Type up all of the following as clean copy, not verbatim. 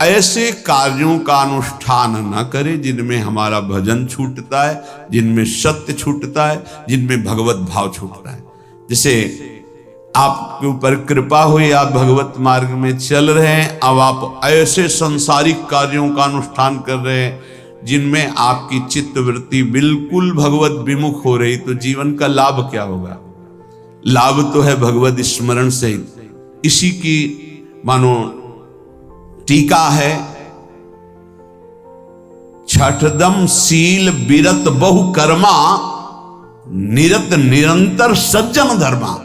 ऐसे कार्यों का अनुष्ठान न करें जिनमें हमारा भजन छूटता है, जिनमें सत्य छूटता है, जिनमें भगवत भाव छूटता है। जैसे आपके ऊपर कृपा हुई, आप भगवत मार्ग में चल रहे हैं, अब आप ऐसे सांसारिक कार्यों का अनुष्ठान कर रहे हैं जिनमें आपकी चित्तवृत्ति बिल्कुल भगवत विमुख हो रही, तो जीवन का लाभ क्या होगा? लाभ तो है भगवत स्मरण से। इसी की मानो टीका है, छठदम शील बिरत बहु कर्मा, निरत निरंतर सज्जन धर्मा।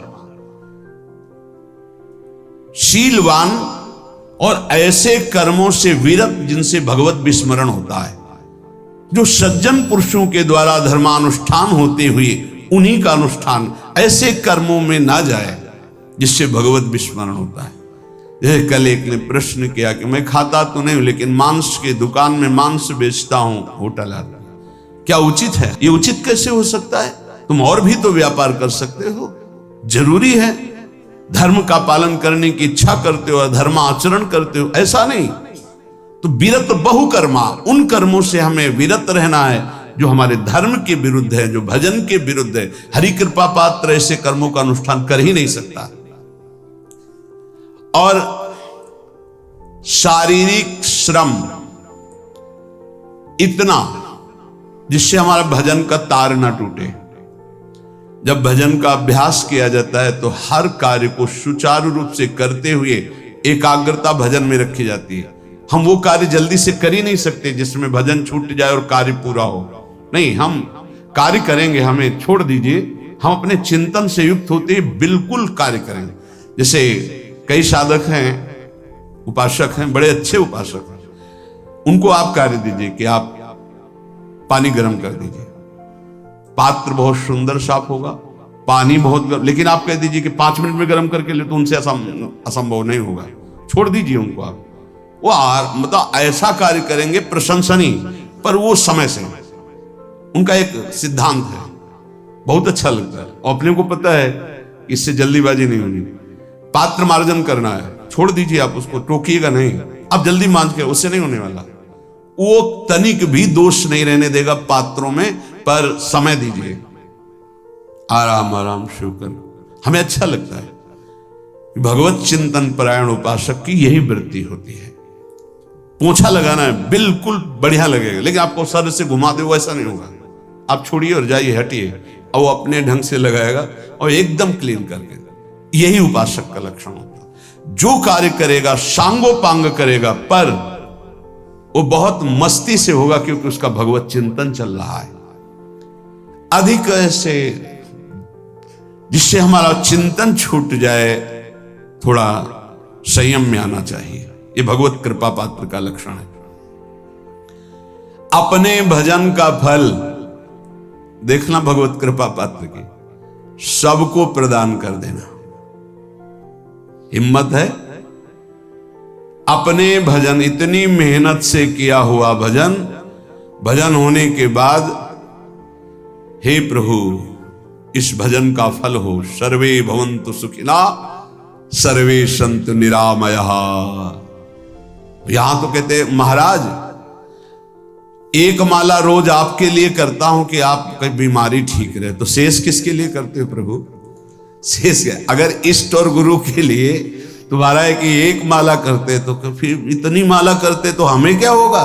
शीलवान और ऐसे कर्मों से विरत जिनसे भगवत विस्मरण होता है, जो सज्जन पुरुषों के द्वारा धर्मानुष्ठान होते हुए उन्हीं का अनुष्ठान ऐसे कर्मों में ना जाए जिससे भगवत विस्मरण होता है। जैसे कल एक ने प्रश्न किया कि मैं खाता तो नहीं हूं लेकिन मांस के दुकान में मांस बेचता हूं, होटल आता, क्या उचित है? ये उचित कैसे हो सकता है? तुम और भी तो व्यापार कर सकते हो। जरूरी है धर्म का पालन करने की इच्छा करते हो, धर्म आचरण करते हो, ऐसा नहीं। तो विरत बहु कर्मा, उन कर्मों से हमें विरत रहना है जो हमारे धर्म के विरुद्ध है, जो भजन के विरुद्ध है। हरि कृपा पात्र ऐसे कर्मों का अनुष्ठान कर ही नहीं सकता। और शारीरिक श्रम इतना जिससे हमारा भजन का तार ना टूटे। जब भजन का अभ्यास किया जाता है तो हर कार्य को सुचारू रूप से करते हुए एकाग्रता भजन में रखी जाती है। हम वो कार्य जल्दी से कर ही नहीं सकते जिसमें भजन छूट जाए और कार्य पूरा हो। नहीं, हम कार्य करेंगे, हमें छोड़ दीजिए, हम अपने चिंतन से युक्त होते ही बिल्कुल कार्य करेंगे। जैसे कई साधक हैं, उपासक हैं, बड़े अच्छे उपासक हैं, उनको आप कार्य दीजिए कि आप पानी गर्म कर दीजिए, पात्र बहुत सुंदर साफ होगा, पानी बहुत गर्म, लेकिन आप कह दीजिए कि 5 मिनट में गर्म करके ले, तो उनसे असंभव नहीं होगा। छोड़ दीजिए उनको आप, वो मतलब ऐसा कार्य करेंगे प्रशंसनीय, पर वो समय से। उनका एक सिद्धांत है, बहुत अच्छा लगता है, और अपने को पता है इससे जल्दीबाजी नहीं होनी। पात्र मार्जन करना है, छोड़ दीजिए आप उसको, टोकिएगा नहीं, आप जल्दी मांझ के, उससे नहीं होने वाला। वो तनिक भी दोष नहीं रहने देगा पात्रों में, पर समय दीजिए, आराम आराम शिव कर। हमें अच्छा लगता है। भगवत चिंतन परायण उपासक की यही वृत्ति होती है। पोछा लगाना है, बिल्कुल बढ़िया लगेगा, लेकिन आपको सर से घुमा दे, वो ऐसा नहीं होगा। आप छोड़िए और जाइए, हटिए, और वो अपने ढंग से लगाएगा और एकदम क्लीन करके। यही उपासक का लक्षण होता है। जो कार्य करेगा सांगोपांग करेगा, पर वो बहुत मस्ती से होगा क्योंकि उसका भगवत चिंतन चल रहा है। अधिक ऐसे जिससे हमारा चिंतन छूट जाए, थोड़ा संयम में आना चाहिए। ये भगवत कृपा पात्र का लक्षण है। अपने भजन का फल देखना भगवत कृपा पात्र की, सबको प्रदान कर देना। हिम्मत है? अपने भजन, इतनी मेहनत से किया हुआ भजन, भजन होने के बाद, हे प्रभु इस भजन का फल हो, सर्वे भवन्तु सुखिना सर्वे सन्तु निरामयः। यहां तो कहते महाराज, एक माला रोज आपके लिए करता हूं कि आपकी बीमारी ठीक रहे, तो शेष किसके लिए करते हो प्रभु? शेष क्या? अगर इष्ट और गुरु के लिए तुम्हारा है कि एक माला करते, तो फिर इतनी माला करते तो हमें क्या होगा?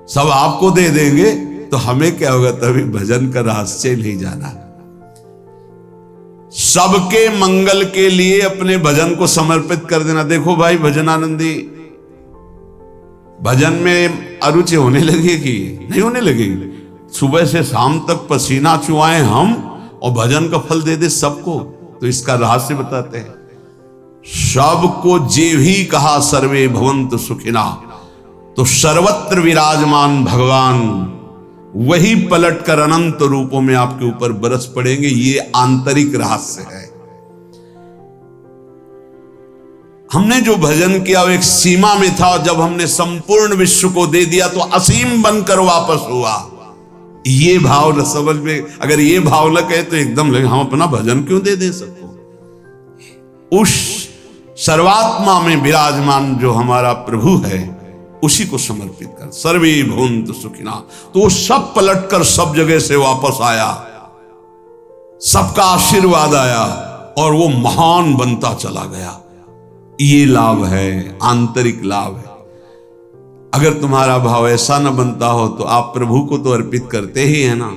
सब आपको दे देंगे तो हमें क्या होगा? तभी भजन का रहस्य नहीं जाना। सबके मंगल के लिए अपने भजन को समर्पित कर देना। देखो भाई भजनानंदी, भजन में अरुचि होने लगेगी? नहीं होने लगेगी। सुबह से शाम तक पसीना चुआए हम और भजन का फल दे दे सबको, तो इसका रहस्य बताते हैं। सबको जे भी कहा सर्वे भवन्तु सुखिना, तो सर्वत्र विराजमान भगवान वही पलटकर अनंत रूपों में आपके ऊपर बरस पड़ेंगे। ये आंतरिक रहस्य है। हमने जो भजन किया वो एक सीमा में था, जब हमने संपूर्ण विश्व को दे दिया तो असीम बनकर वापस हुआ। ये भाव न समझ में, अगर ये भाव न कहे तो एकदम लगे हम अपना भजन क्यों दे सबको। उस सर्वात्मा में विराजमान जो हमारा प्रभु है उसी को समर्पित कर। सर्वे भूंत सुखिना। तो वो सब पलटकर सब जगह से वापस आया, सबका आशीर्वाद आया और वो महान बनता चला गया। ये लाभ है, आंतरिक लाभ है। अगर तुम्हारा भाव ऐसा न बनता हो तो आप प्रभु को तो अर्पित करते ही है ना,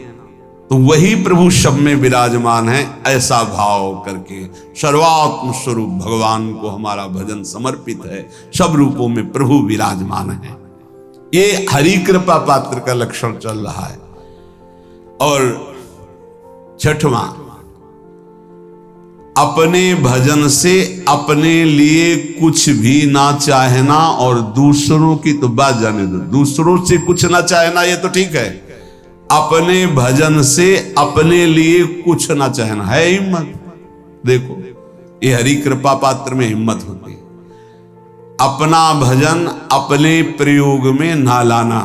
तो वही प्रभु सब में विराजमान है। ऐसा भाव करके सर्वात्म स्वरूप भगवान को हमारा भजन समर्पित है। सब रूपों में प्रभु विराजमान है। ये हरि कृपा पात्र का लक्षण चल रहा है। और छठवां, अपने भजन से अपने लिए कुछ भी ना चाहना और दूसरों की तो बात जाने दो। दूसरों से कुछ ना चाहना ये तो ठीक है, अपने भजन से अपने लिए कुछ ना चाहना है हिम्मत। देखो ये हरि कृपा पात्र में हिम्मत होती है। अपना भजन अपने प्रयोग में ना लाना,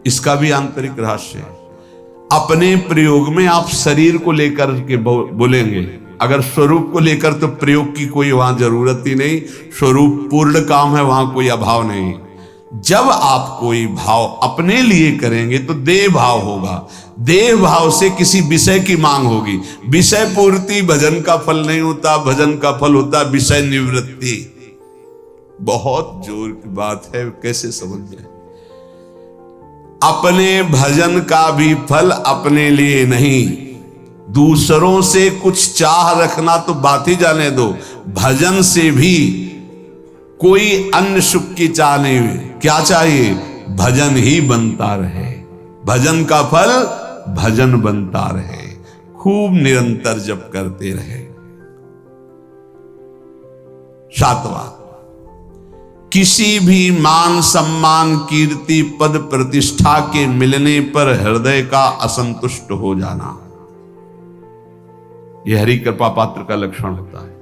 इसका भी आंतरिक रहस्य है। अपने प्रयोग में आप शरीर को लेकर के बोलेंगे, अगर स्वरूप को लेकर तो प्रयोग की कोई वहां जरूरत ही नहीं। स्वरूप पूर्ण काम है, वहां कोई अभाव नहीं। जब आप कोई भाव अपने लिए करेंगे तो देह भाव होगा। देह भाव से किसी विषय की मांग होगी। विषय पूर्ति भजन का फल नहीं होता, भजन का फल होता विषय निवृत्ति। बहुत जोर की बात है, कैसे समझ जाए। अपने भजन का भी फल अपने लिए नहीं, दूसरों से कुछ चाह रखना तो बात ही जाने दो। भजन से भी कोई अन्य सुख की चाह नहीं। क्या चाहिए? भजन ही बनता रहे, भजन का फल भजन बनता रहे, खूब निरंतर जप करते रहे। सातवां, किसी भी मान सम्मान कीर्ति पद प्रतिष्ठा के मिलने पर हृदय का असंतुष्ट हो जाना, यह हरि कृपा पात्र का लक्षण होता है।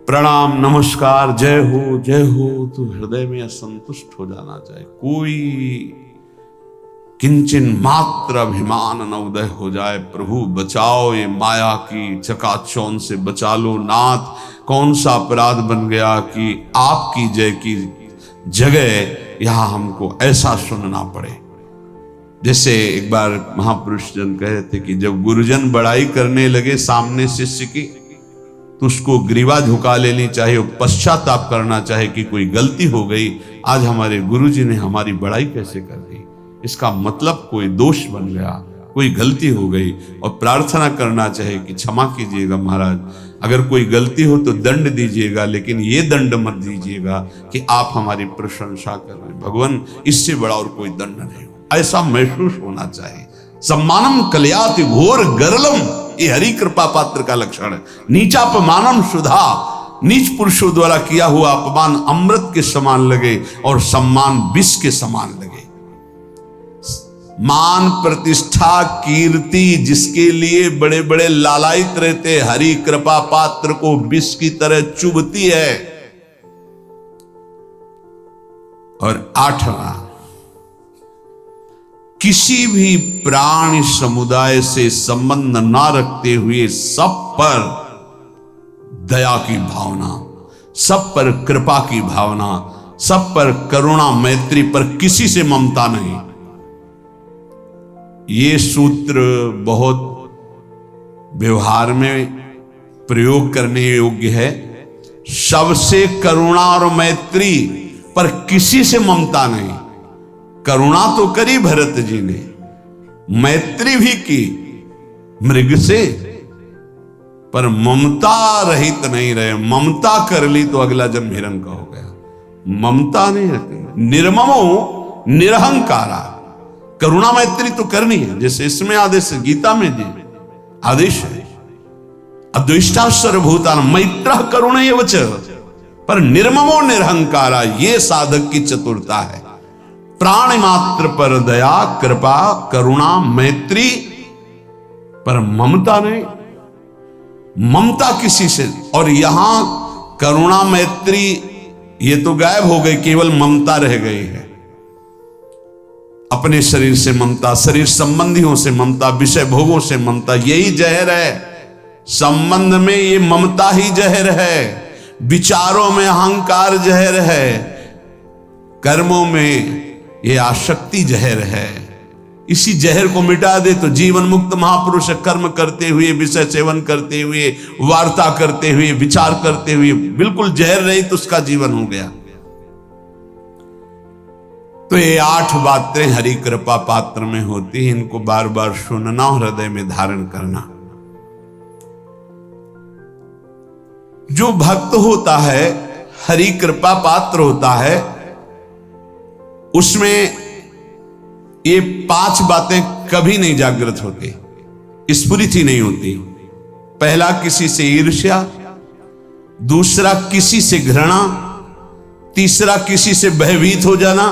प्रणाम नमस्कार जय हो तो हृदय में असंतुष्ट हो जाना चाहिए। कोई किंचन मात्र अभिमान न उदय हो जाए। प्रभु बचाओ, ये माया की चकाचौंध से बचा लो नाथ। कौन सा अपराध बन गया कि आपकी जय की जगह यहां हमको ऐसा सुनना पड़े। जैसे एक बार महापुरुष जन कह रहे थे कि जब गुरुजन बड़ाई करने लगे सामने शिष्य की, तो उसको ग्रीवा झुका लेनी चाहिए, पश्चाताप करना चाहिए कि कोई गलती हो गई। आज हमारे गुरुजी ने हमारी बड़ाई कैसे कर दी, इसका मतलब कोई दोष बन गया, कोई गलती हो गई, और प्रार्थना करना चाहिए कि क्षमा कीजिएगा महाराज, अगर कोई गलती हो तो दंड दीजिएगा, लेकिन ये दंड मत दीजिएगा कि आप हमारी प्रशंसा कर रहे हैं। भगवान इससे बड़ा और कोई दंड नहीं हो, ऐसा महसूस होना चाहिए। सम्मानम कलयाति घोर गरलम, ये हरि कृपा पात्र का लक्षण है। नीचापमानम सुधा, नीच पुरुषों द्वारा किया हुआ अपमान अमृत के समान लगे और सम्मान विष के समान लगे। मान प्रतिष्ठा कीर्ति जिसके लिए बड़े बड़े लालायित रहते, हरि कृपा पात्र को विष की तरह चुभती है। और आठवां, किसी भी प्राणी समुदाय से संबंध ना रखते हुए सब पर दया की भावना, सब पर कृपा की भावना, सब पर करुणा मैत्री, पर किसी से ममता नहीं। ये सूत्र बहुत व्यवहार में प्रयोग करने योग्य है। सबसे करुणा और मैत्री, पर किसी से ममता नहीं। करुणा तो करी भरत जी ने, मैत्री भी की मृग से, पर ममता रहित नहीं रहे। ममता कर ली तो अगला जन्म हिरण का हो गया। ममता नहीं रखी। निर्ममो निरहंकारा, करुणा मैत्री तो करनी है, जैसे इसमें आदेश गीता में जी आदेश है, अद्वेष्टा सर्वभूतान मैत्र करुण एवच, पर निर्ममो निरहंकारा, ये साधक की चतुरता है। प्राण मात्र पर दया कृपा करुणा मैत्री, पर ममता नहीं। ममता किसी से, और यहां करुणा मैत्री ये तो गायब हो गई, केवल ममता रह गई है। अपने शरीर से ममता, शरीर संबंधियों से ममता, विषय भोगों से ममता, यही जहर है। संबंध में ये ममता ही जहर है, विचारों में अहंकार जहर है, कर्मों में ये आसक्ति जहर है। इसी जहर को मिटा दे तो जीवन मुक्त महापुरुष कर्म करते हुए, विषय सेवन करते हुए, वार्ता करते हुए, विचार करते हुए, बिल्कुल जहर रहित उसका जीवन हो गया। तो ये 8 बातें हरि कृपा पात्र में होती हैं, इनको बार बार सुनना और हृदय में धारण करना। जो भक्त होता है, हरि कृपा पात्र होता है, उसमें ये 5 बातें कभी नहीं जागृत होती, स्फुरित ही नहीं होती। पहला, किसी से ईर्ष्या, दूसरा किसी से घृणा, तीसरा किसी से भयभीत हो जाना,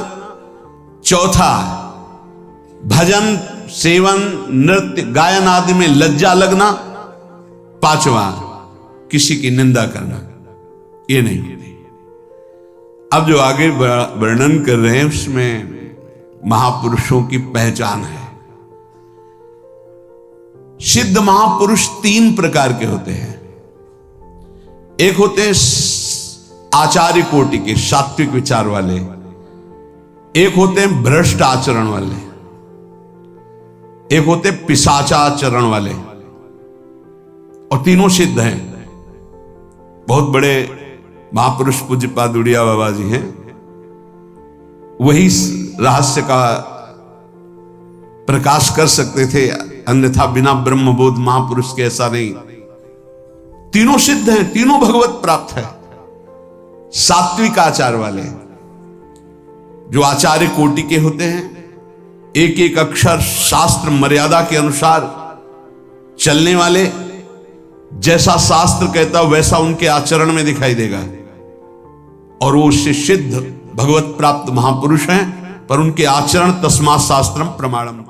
चौथा भजन सेवन नृत्य गायन आदि में लज्जा लगना, पांचवा किसी की निंदा करना। ये नहीं। अब जो आगे वर्णन कर रहे हैं उसमें महापुरुषों की पहचान है। सिद्ध महापुरुष 3 प्रकार के होते हैं। एक होते हैं आचार्य कोटि के, सात्विक विचार वाले, एक होते हैं भ्रष्ट आचरण वाले, एक होते पिशाचाचरण वाले, और तीनों सिद्ध हैं। बहुत बड़े महापुरुष पूज्यपाद उड़िया बाबा जी हैं, वही रहस्य का प्रकाश कर सकते थे, अन्यथा बिना ब्रह्मबोध महापुरुष के ऐसा नहीं। तीनों सिद्ध हैं, तीनों भगवत प्राप्त है। सात्विक आचार वाले, जो आचार्य कोटि के होते हैं, एक एक अक्षर शास्त्र मर्यादा के अनुसार चलने वाले, जैसा शास्त्र कहता वैसा उनके आचरण में दिखाई देगा, और वो उससे सिद्ध भगवत प्राप्त महापुरुष हैं, पर उनके आचरण तस्मात् शास्त्रम प्रमाणम।